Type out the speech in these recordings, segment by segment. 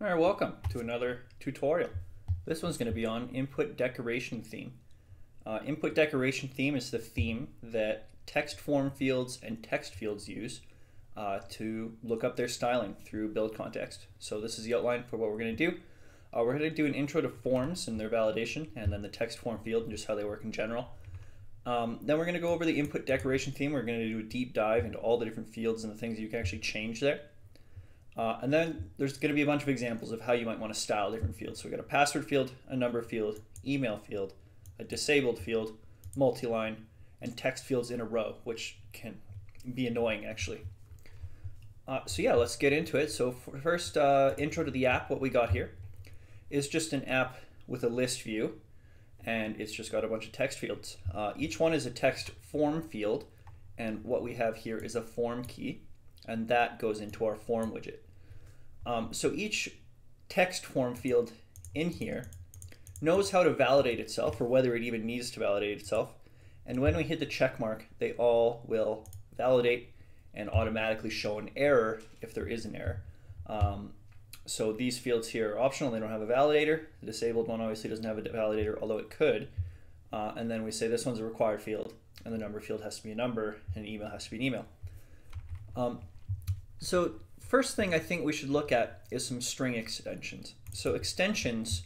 All right, welcome to another tutorial. This one's going to be on input decoration theme. Input decoration theme is the theme that TextFormFields and TextFields use to look up their styling through build context. So this is the outline for what we're going to do. We're going to do an intro to forms and their validation, and then the TextFormField and just how they work in general. Then we're going to go over the input decoration theme. We're going to do a deep dive into all the different fields and the things you can actually change there. And then there's going to be a bunch of examples of how you might want to style different fields. So we've got a password field, a number field, email field, a disabled field, multiline, and text fields in a row, which can be annoying actually. So yeah, let's get into it. So first, intro to the app. What we got here is just an app with a list view, and it's just got a bunch of text fields. Each one is a text form field, and what we have here is a form key, and that goes into our form widget. So each text form field in here knows how to validate itself, or whether it even needs to validate itself. And when we hit the check mark, they all will validate and automatically show an error if there is an error. So these fields here are optional. They don't have a validator. The disabled one obviously doesn't have a validator, although it could. And then we say this one's a required field, and the number field has to be a number, and email has to be an email. So first thing I think we should look at is some string extensions. So extensions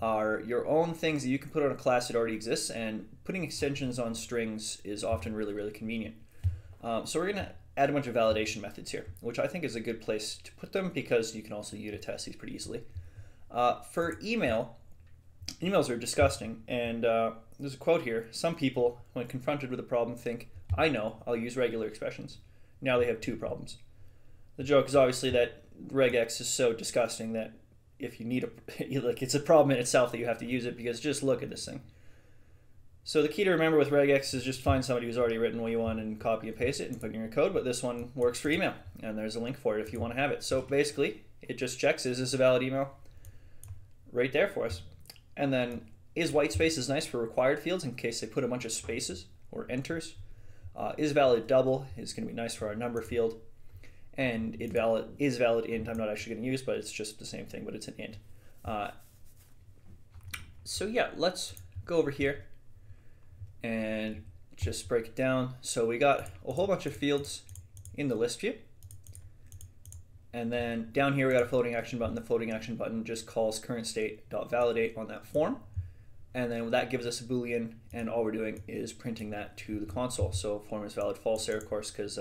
are your own things that you can put on a class that already exists, and putting extensions on strings is often really, really convenient. So we're going to add a bunch of validation methods here, which I think is a good place to put them because you can also unit test these pretty easily. For emails are disgusting, and there's a quote here. Some people, when confronted with a problem, think, I know, I'll use regular expressions. Now they have two problems. The joke is obviously that regex is so disgusting that if you need like it's a problem in itself that you have to use it, because just look at this thing. So the key to remember with regex is just find somebody who's already written what you want and copy and paste it and put it in your code, but this one works for email, and there's a link for it if you want to have it. So basically, it just checks, is this a valid email? Right there for us. And then, is white space is nice for required fields in case they put a bunch of spaces or enters. Is valid double is going to be nice for our number field. And is valid int I'm not actually going to use, but it's just the same thing, but it's an int. So yeah, let's go over here and just break it down. So we got a whole bunch of fields in the list view. And then down here we got a floating action button. The floating action button just calls current state.validate on that form. And then that gives us a Boolean, and all we're doing is printing that to the console. So form is valid false there, of course, because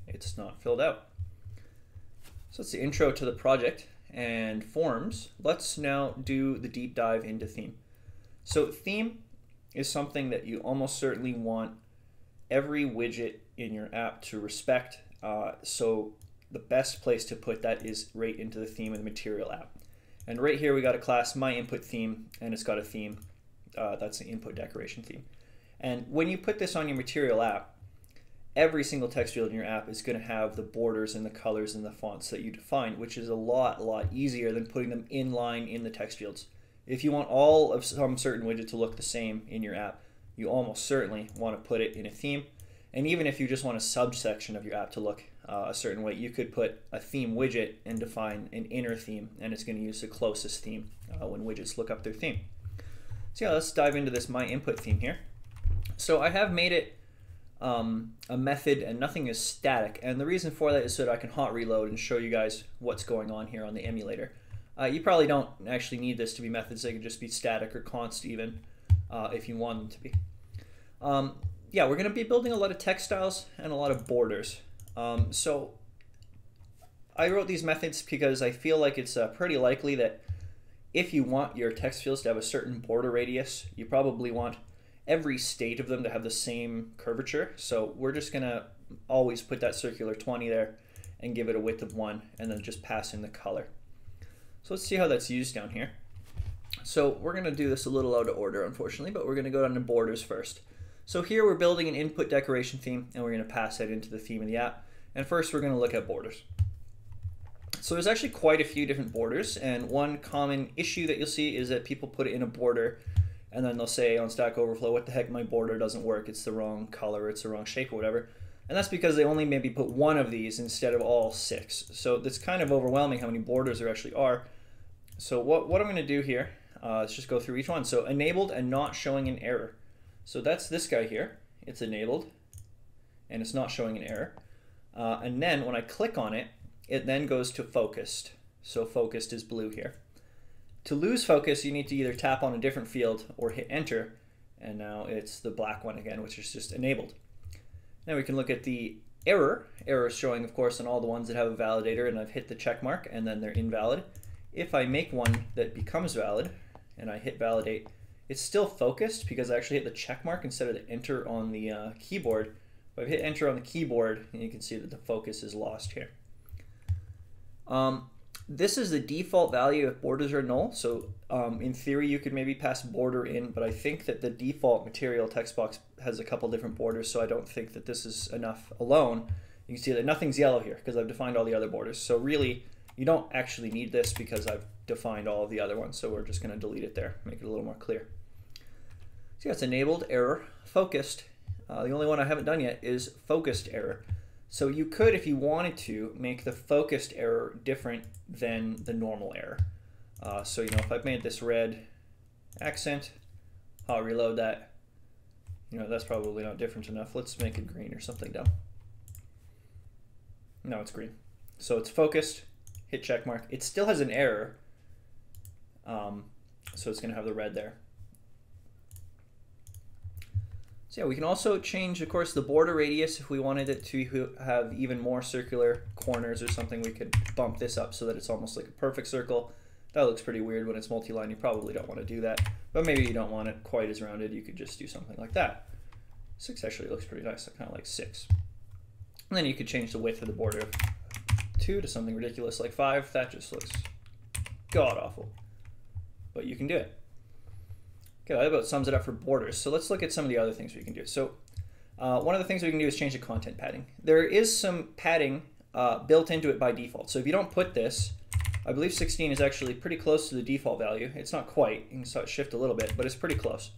it's not filled out. So that's the intro to the project and forms. Let's now do the deep dive into theme. So theme is something that you almost certainly want every widget in your app to respect. So the best place to put that is right into the theme of the material app. And right here we got a class myInputTheme, and it's got a theme. That's the input decoration theme. And when you put this on your material app, every single text field in your app is going to have the borders and the colors and the fonts that you define, which is a lot easier than putting them inline in the text fields. If you want all of some certain widget to look the same in your app, you almost certainly want to put it in a theme. And even if you just want a subsection of your app to look a certain way, you could put a theme widget and define an inner theme, and it's going to use the closest theme when widgets look up their theme. So yeah, let's dive into this myInputTheme here. So I have made it a method, and nothing is static, and the reason for that is so that I can hot reload and show you guys what's going on here on the emulator. You probably don't actually need this to be methods. They can just be static or const even if you want them to be. Yeah, we're going to be building a lot of TextStyles and a lot of borders. So I wrote these methods because I feel like it's pretty likely that if you want your text fields to have a certain border radius, you probably want every state of them to have the same curvature. So we're just going to always put that circular 20 there and give it a width of 1, and then just pass in the color. So let's see how that's used down here. So we're going to do this a little out of order, unfortunately, but we're going to go down to borders first. So here we're building an input decoration theme, and we're going to pass that into the theme of the app. And first we're going to look at borders. So there's actually quite a few different borders, and one common issue that you'll see is that people put it in a border and then they'll say on Stack Overflow, what the heck, my border doesn't work, it's the wrong color, it's the wrong shape or whatever. And that's because they only maybe put one of these instead of all 6. So that's kind of overwhelming how many borders there actually are. So what I'm going to do here, let's just go through each one. So enabled and not showing an error. So that's this guy here. It's enabled and it's not showing an error. And then when I click on it, it then goes to focused. So focused is blue here. To lose focus, you need to either tap on a different field or hit enter. And now it's the black one again, which is just enabled. Now we can look at the error. Error is showing, of course, on all the ones that have a validator, and I've hit the check mark and then they're invalid. If I make one that becomes valid and I hit validate, it's still focused because I actually hit the check mark instead of the enter on the keyboard. If I hit enter on the keyboard, and you can see that the focus is lost here. This is the default value if borders are null. So in theory, you could maybe pass border in, but I think that the default material text box has a couple different borders, so I don't think that this is enough alone. You can see that nothing's yellow here because I've defined all the other borders. So really, you don't actually need this because I've defined all of the other ones. So we're just going to delete it there, make it a little more clear. So yeah, it's enabled, error, focused. The only one I haven't done yet is focused error. So you could, if you wanted to, make the focused error different than the normal error. So you know, if I've made this red accent, I'll reload that. You know, that's probably not different enough. Let's make it green or something dumb. No, it's green. So it's focused, hit check mark. It still has an error, so it's going to have the red there. So yeah, we can also change, of course, the border radius. If we wanted it to have even more circular corners or something, we could bump this up so that it's almost like a perfect circle. That looks pretty weird when it's multi-line. You probably don't want to do that, but maybe you don't want it quite as rounded. You could just do something like that. 6 actually looks pretty nice. I kind of like 6. And then you could change the width of the border of 2 to something ridiculous like 5. That just looks god-awful, but you can do it. Okay, that about sums it up for borders. So let's look at some of the other things we can do. So one of the things we can do is change the content padding. There is some padding built into it by default. So if you don't put this, I believe 16 is actually pretty close to the default value. It's not quite. You can shift a little bit, but it's pretty close.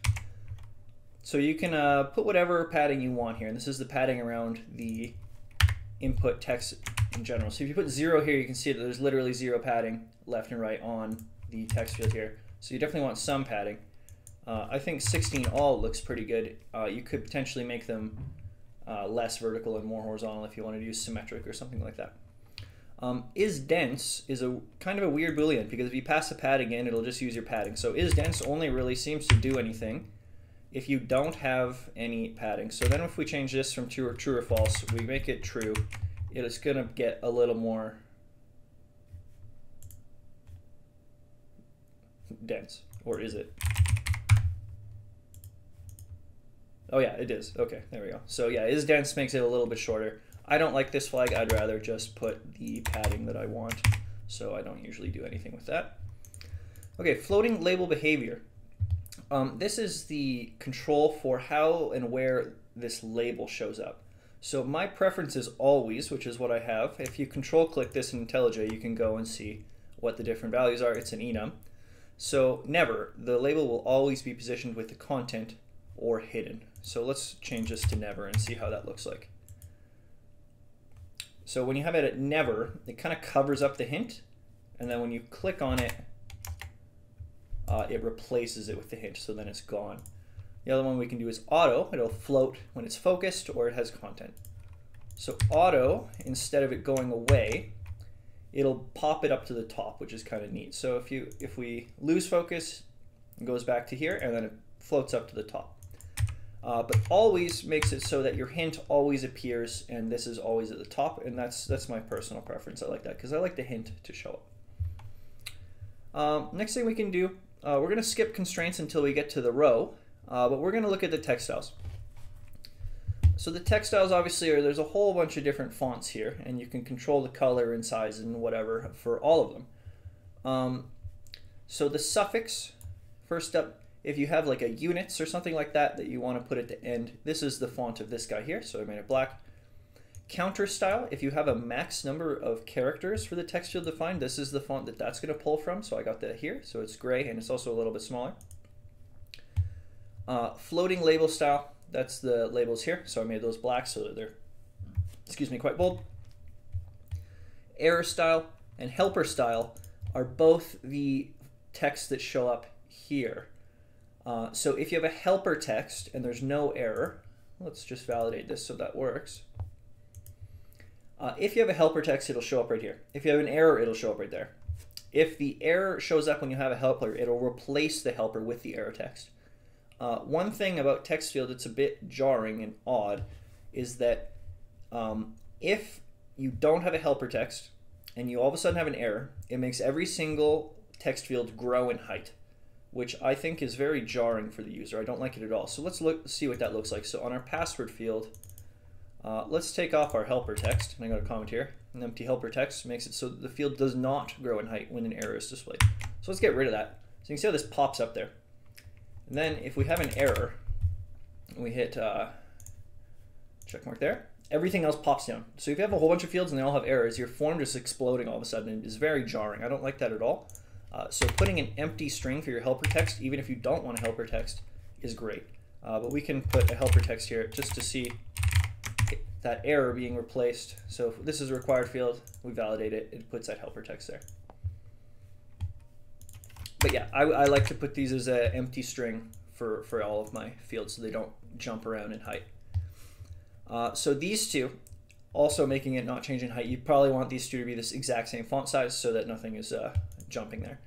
So you can put whatever padding you want here. And this is the padding around the input text in general. So if you put 0 here, you can see that there's literally 0 padding left and right on the text field here. So you definitely want some padding. I think 16 all looks pretty good. You could potentially make them less vertical and more horizontal if you wanted to use symmetric or something like that. Is dense is a kind of a weird boolean because if you pass a padding in, it'll just use your padding. So is dense only really seems to do anything if you don't have any padding. So then if we change this from true or false, we make it true, it is going to get a little more dense. Or is it? Oh yeah, it is. Okay, there we go. So yeah, is dense makes it a little bit shorter. I don't like this flag. I'd rather just put the padding that I want. So I don't usually do anything with that. Okay, floating label behavior. This is the control for how and where this label shows up. So my preference is always, which is what I have. If you control click this in IntelliJ, you can go and see what the different values are. It's an enum. So never, the label will always be positioned with the content or hidden. So let's change this to never and see how that looks like. So when you have it at never, it kind of covers up the hint, and then when you click on it, it replaces it with the hint, so then it's gone. The other one we can do is auto. It'll float when it's focused or it has content. So auto, instead of it going away, it'll pop it up to the top, which is kind of neat. So if we lose focus, it goes back to here, and then it floats up to the top. But always makes it so that your hint always appears and this is always at the top, and that's my personal preference. I like that because I like the hint to show up. Next thing we can do, we're going to skip constraints until we get to the row, but we're going to look at the text styles. So the text styles obviously there's a whole bunch of different fonts here, and you can control the color and size and whatever for all of them. So the suffix, first up, if you have like a units or something like that you want to put at the end, this is the font of this guy here, so I made it black. Counter style, if you have a max number of characters for the text field defined, this is the font that's going to pull from, so I got that here, so it's gray and it's also a little bit smaller. Floating label style, that's the labels here, so I made those black so that they're, excuse me, quite bold. Error style and helper style, are both the texts that show up here. So if you have a helper text and there's no error, let's just validate this so that works. If you have a helper text, it'll show up right here. If you have an error, it'll show up right there. If the error shows up when you have a helper, it'll replace the helper with the error text. One thing about TextField that's a bit jarring and odd is that if you don't have a helper text and you all of a sudden have an error, it makes every single text field grow in height, which I think is very jarring for the user. I don't like it at all. So let's see what that looks like. So on our password field, let's take off our helper text. And I got a comment here. An empty helper text makes it so that the field does not grow in height when an error is displayed. So let's get rid of that. So you can see how this pops up there. And then if we have an error, and we hit check mark there, everything else pops down. So if you have a whole bunch of fields and they all have errors, your form just exploding all of a sudden is very jarring. I don't like that at all. So putting an empty string for your helper text, even if you don't want a helper text, is great. But we can put a helper text here just to see that error being replaced. So if this is a required field, we validate it, it puts that helper text there. But yeah, I like to put these as an empty string for all of my fields so they don't jump around in height. So these two, also making it not change in height, you probably want these two to be this exact same font size so that nothing is jumping there.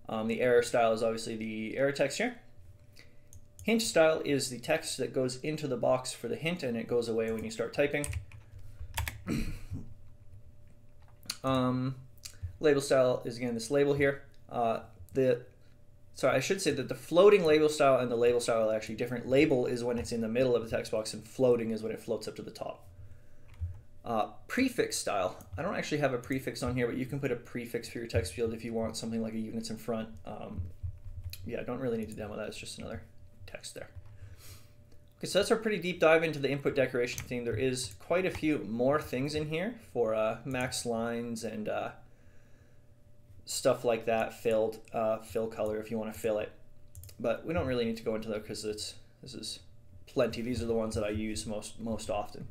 The error style is obviously the error text here. Hint style is the text that goes into the box for the hint and it goes away when you start typing. Label style is again this label here. Sorry, I should say that the floating label style and the label style are actually different. Label is when it's in the middle of the text box and floating is when it floats up to the top. Prefix style. I don't actually have a prefix on here, but you can put a prefix for your text field if you want something like a units in front. Yeah, I don't really need to demo that. It's just another text there. Okay, so that's our pretty deep dive into the input decoration theme. There is quite a few more things in here for max lines and stuff like that, fill color if you want to fill it. But we don't really need to go into that because this is plenty. These are the ones that I use most often.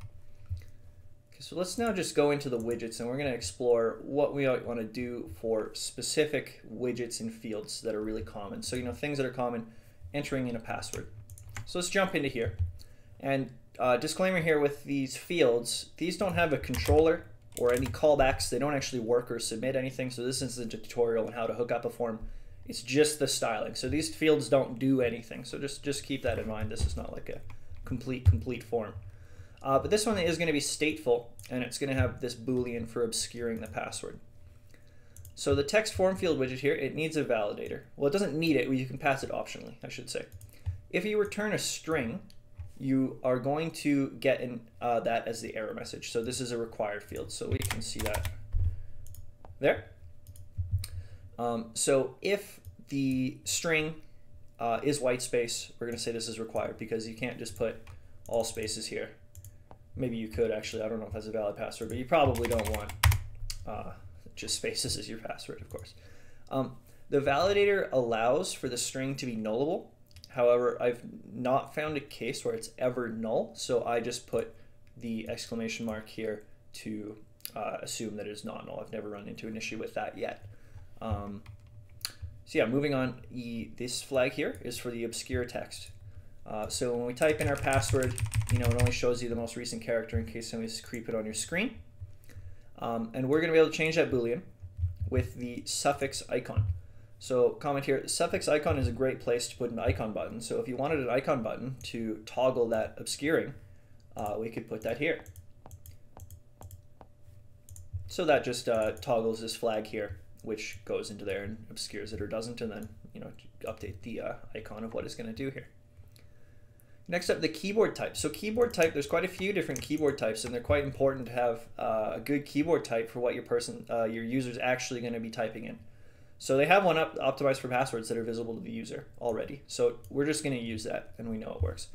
Okay, so let's now just go into the widgets and we're going to explore what we want to do for specific widgets and fields that are really common. So, you know, things that are common, entering in a password. So let's jump into here. And disclaimer here with these fields, these don't have a controller or any callbacks. They don't actually work or submit anything. So this is a tutorial on how to hook up a form. It's just the styling. So these fields don't do anything. So just keep that in mind. This is not like a complete form. But this one is going to be stateful, and it's going to have this Boolean for obscuring the password. So the TextFormField widget here, it needs a validator. Well, it doesn't need it. You can pass it optionally, I should say. If you return a string, you are going to get that as the error message. So this is a required field, so we can see that there. So if the string is white space, we're going to say this is required because you can't just put all spaces here. Maybe you could actually, I don't know if that's a valid password, but you probably don't want just spaces as your password, of course. The validator allows for the string to be nullable. However, I've not found a case where it's ever null, so I just put the exclamation mark here to assume that it's not null. I've never run into an issue with that yet. So yeah, moving on, this flag here is for the obscure text. So when we type in our password, you know, it only shows you the most recent character in case somebody's creep it on your screen. And we're going to be able to change that Boolean with the suffix icon. So comment here, the suffix icon is a great place to put an icon button. So if you wanted an icon button to toggle that obscuring, we could put that here. So that just toggles this flag here, which goes into there and obscures it or doesn't, and then, you know, update the icon of what it's going to do here. Next up, the keyboard type. So keyboard type, there's quite a few different keyboard types, and they're quite important to have a good keyboard type for what your user's actually going to be typing in. So they have one optimized for passwords that are visible to the user already. So we're just going to use that, and we know it works.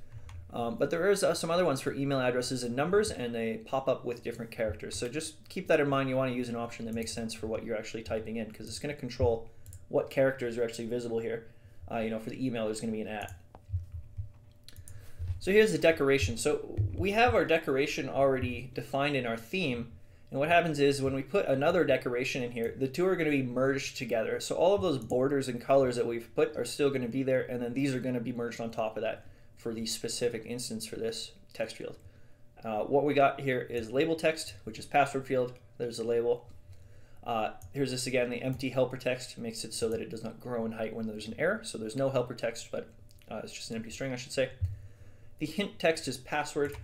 But there is some other ones for email addresses and numbers, and they pop up with different characters. So just keep that in mind. You want to use an option that makes sense for what you're actually typing in, because it's going to control what characters are actually visible here. You know, for the email, there's going to be an @ So here's the decoration. So we have our decoration already defined in our theme, And what happens is when we put another decoration in here, the two are going to be merged together. So all of those borders and colors that we've put are still going to be there, and then these are going to be merged on top of that for the specific instance for this text field. What we got here is label text, which is password field. There's a label. Here's this again, the empty helper text makes it so that it does not grow in height when there's an error. So there's no helper text, but it's just an empty string, I should say. The hint text is password,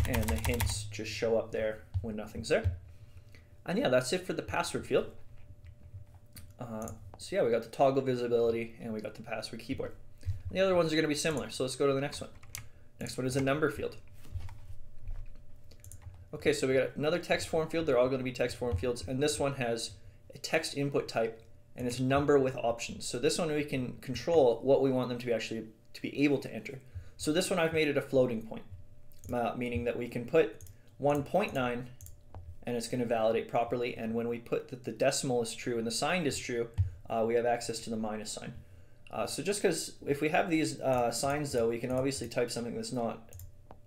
and the hints just show up there when nothing's there. And yeah, that's it for the password field. So yeah, we got the toggle visibility and we got the password keyboard. And the other ones are going to be similar, so let's go to the next one. Next one is a number field. Okay, so we got another text form field. They're all going to be text form fields, and this one has a text input type and it's number with options. So this one we can control what we want them to be able to enter. So this one I've made it a floating point, meaning that we can put 1.9 and it's going to validate properly, and when we put that the decimal is true and the sign is true, we have access to the minus sign. So just because if we have these signs though, we can obviously type something that's not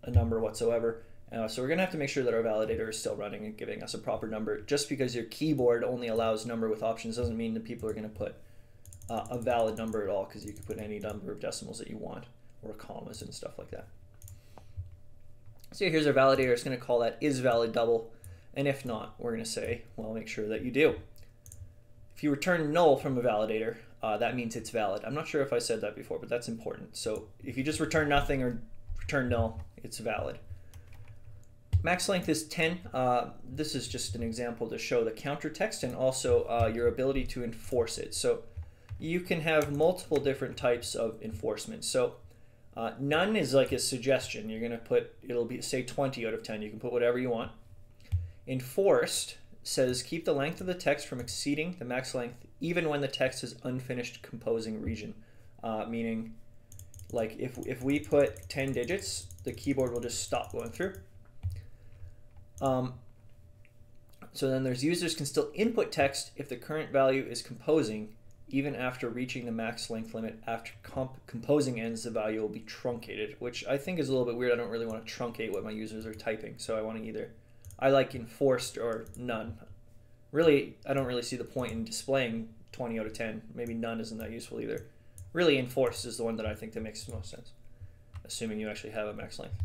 a number whatsoever. So we're going to have to make sure that our validator is still running and giving us a proper number. Just because your keyboard only allows number with options doesn't mean that people are going to put a valid number at all, because you can put any number of decimals that you want, or commas and stuff like that. So here's our validator. It's going to call that isValidDouble, and if not, we're going to say, well, make sure that you do. If you return null from a validator, that means it's valid. I'm not sure if I said that before, but that's important. So if you just return nothing or return null, it's valid. Max length is 10. This is just an example to show the counter text and also your ability to enforce it. So you can have multiple different types of enforcement. So none is like a suggestion. You're going to put, it'll be say 20 out of 10. You can put whatever you want. Enforced says keep the length of the text from exceeding the max length even when the text is unfinished composing region. Meaning, like if we put 10 digits, the keyboard will just stop going through. So then there's users can still input text if the current value is composing. Even after reaching the max length limit, after composing ends, the value will be truncated, which I think is a little bit weird. I don't really want to truncate what my users are typing, so I want to either, I like enforced or none. Really, I don't really see the point in displaying 20 out of 10. Maybe none isn't that useful either. Really, enforced is the one that I think that makes the most sense, assuming you actually have a max length.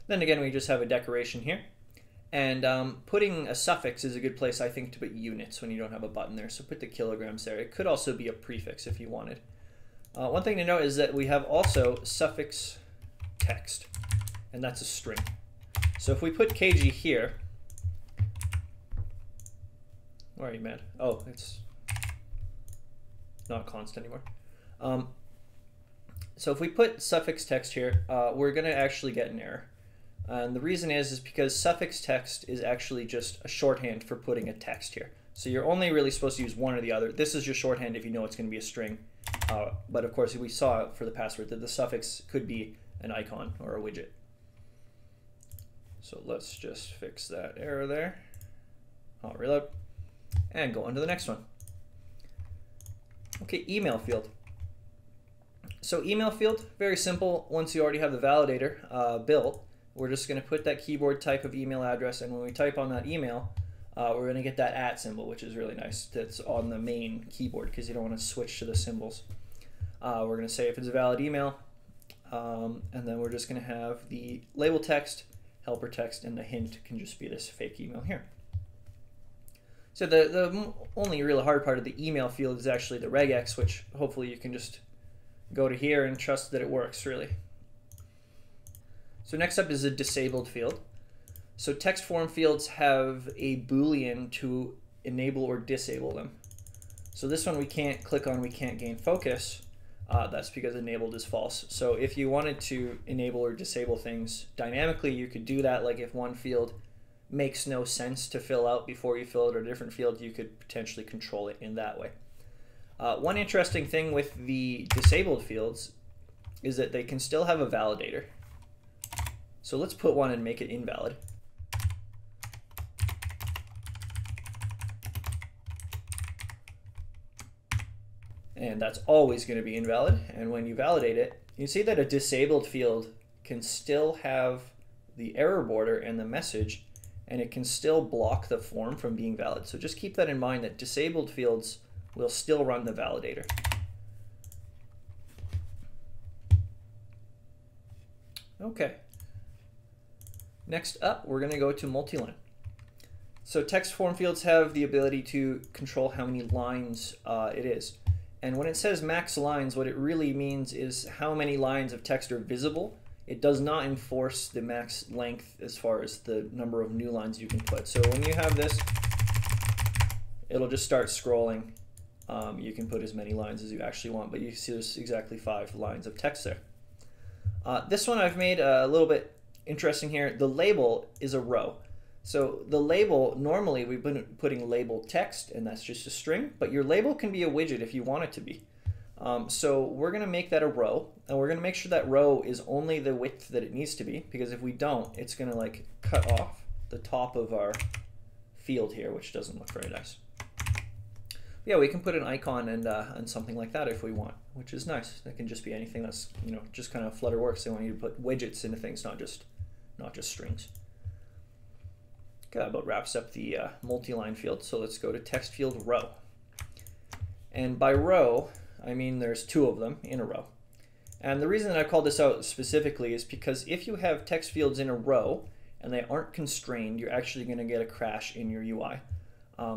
Then again, we just have a decoration here. And putting a suffix is a good place, I think, to put units when you don't have a button there. So put the kilograms there. It could also be a prefix if you wanted. One thing to note is that we have also suffix text, and that's a string. So if we put kg here, why are you mad? Oh, it's not constant anymore. So if we put suffix text here, we're going to actually get an error. And the reason is because suffix text is actually just a shorthand for putting a text here. So you're only really supposed to use one or the other. This is just shorthand if you know it's going to be a string. But of course, we saw for the password that the suffix could be an icon or a widget. So let's just fix that error there. I'll reload and go on to the next one. Okay, email field. So email field, very simple. Once you already have the validator built, we're just going to put that keyboard type of email address, and when we type on that email, we're going to get that @ symbol, which is really nice. That's on the main keyboard because you don't want to switch to the symbols. We're going to say if it's a valid email, and then we're just going to have the label text, helper text, and the hint can just be this fake email here. So the only really hard part of the email field is actually the regex, which hopefully you can just go to here and trust that it works, really. So next up is a disabled field. So text form fields have a Boolean to enable or disable them. So this one we can't click on, we can't gain focus. That's because enabled is false. So if you wanted to enable or disable things dynamically, you could do that. Like if one field makes no sense to fill out before you fill out a different field, you could potentially control it in that way. One interesting thing with the disabled fields is that they can still have a validator. So let's put one and make it invalid. And that's always going to be invalid. And when you validate it, you see that a disabled field can still have the error border and the message, and it can still block the form from being valid. So just keep that in mind, that disabled fields will still run the validator. Okay. Next up, we're going to go to multiline. So text form fields have the ability to control how many lines it is. And when it says max lines, what it really means is how many lines of text are visible. It does not enforce the max length as far as the number of new lines you can put. So when you have this, it'll just start scrolling. You can put as many lines as you actually want, but you see there's exactly 5 lines of text there. This one I've made a little bit interesting here. The label is a row. So the label, normally we've been putting label text, and that's just a string, but your label can be a widget if you want it to be. So we're going to make that a row, and we're going to make sure that row is only the width that it needs to be, because if we don't, it's going to like cut off the top of our field here, which doesn't look very nice. Yeah, we can put an icon and something like that if we want, which is nice. That can just be anything that's, you know, just kind of Flutter works. They want you to put widgets into things, not just strings. Okay, that about wraps up the multi-line field. So let's go to TextField row. And by row, I mean there's 2 of them in a row. And the reason that I called this out specifically is because if you have text fields in a row and they aren't constrained, you're actually going to get a crash in your UI.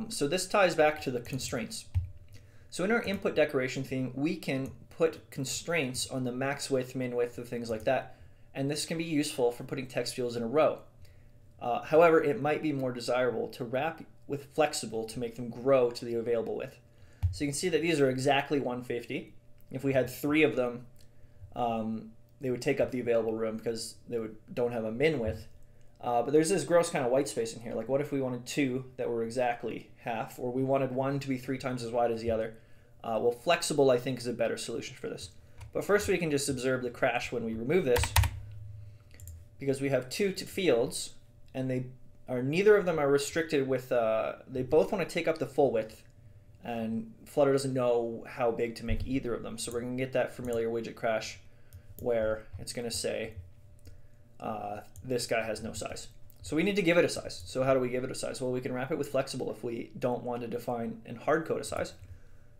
So this ties back to the constraints. So in our input decoration theme, we can put constraints on the max width, min width, of things like that. And this can be useful for putting text fields in a row. However, it might be more desirable to wrap with flexible to make them grow to the available width. So you can see that these are exactly 150. If we had 3 of them, they would take up the available room because they don't have a min width. But there's this gross kind of white space in here. Like, what if we wanted 2 that were exactly half, or we wanted one to be 3 times as wide as the other? Well, flexible, I think, is a better solution for this. But first we can just observe the crash when we remove this, because we have 2 fields, and neither of them are restricted with, they both want to take up the full width, and Flutter doesn't know how big to make either of them. So we're going to get that familiar widget crash where it's going to say this guy has no size. So we need to give it a size. So how do we give it a size? Well, we can wrap it with flexible if we don't want to define and hard code a size.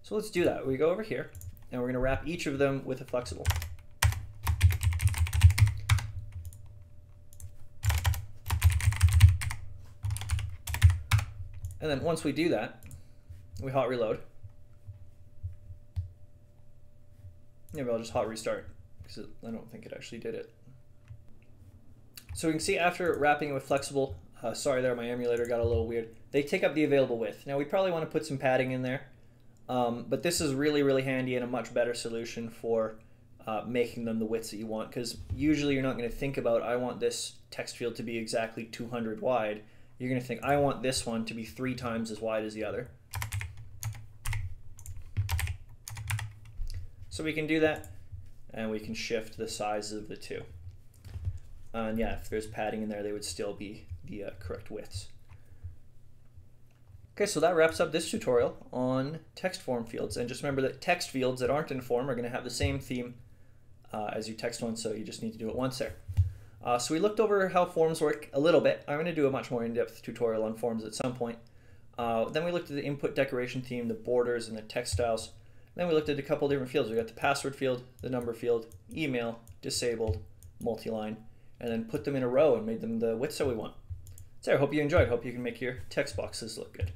So let's do that. We go over here, and we're going to wrap each of them with a flexible. And then once we do that, we hot reload. Maybe I'll just hot restart, because I don't think it actually did it. So we can see after wrapping it with flexible, sorry there, my emulator got a little weird, they take up the available width. Now we probably want to put some padding in there, but this is really, really handy and a much better solution for making them the widths that you want, because usually you're not going to think about, I want this text field to be exactly 200 wide. You're going to think, I want this one to be 3 times as wide as the other. So we can do that, and we can shift the sizes of the 2. And yeah, if there's padding in there, they would still be the correct widths. Okay, so that wraps up this tutorial on text form fields. And just remember that text fields that aren't in form are going to have the same theme as your text ones, so you just need to do it once there. So we looked over how forms work a little bit. I'm going to do a much more in-depth tutorial on forms at some point. Then we looked at the input decoration theme, the borders, and the text styles. Then we looked at a couple different fields. We got the password field, the number field, email, disabled, multi-line, and then put them in a row and made them the widths that we want. So I hope you enjoyed. Hope you can make your text boxes look good.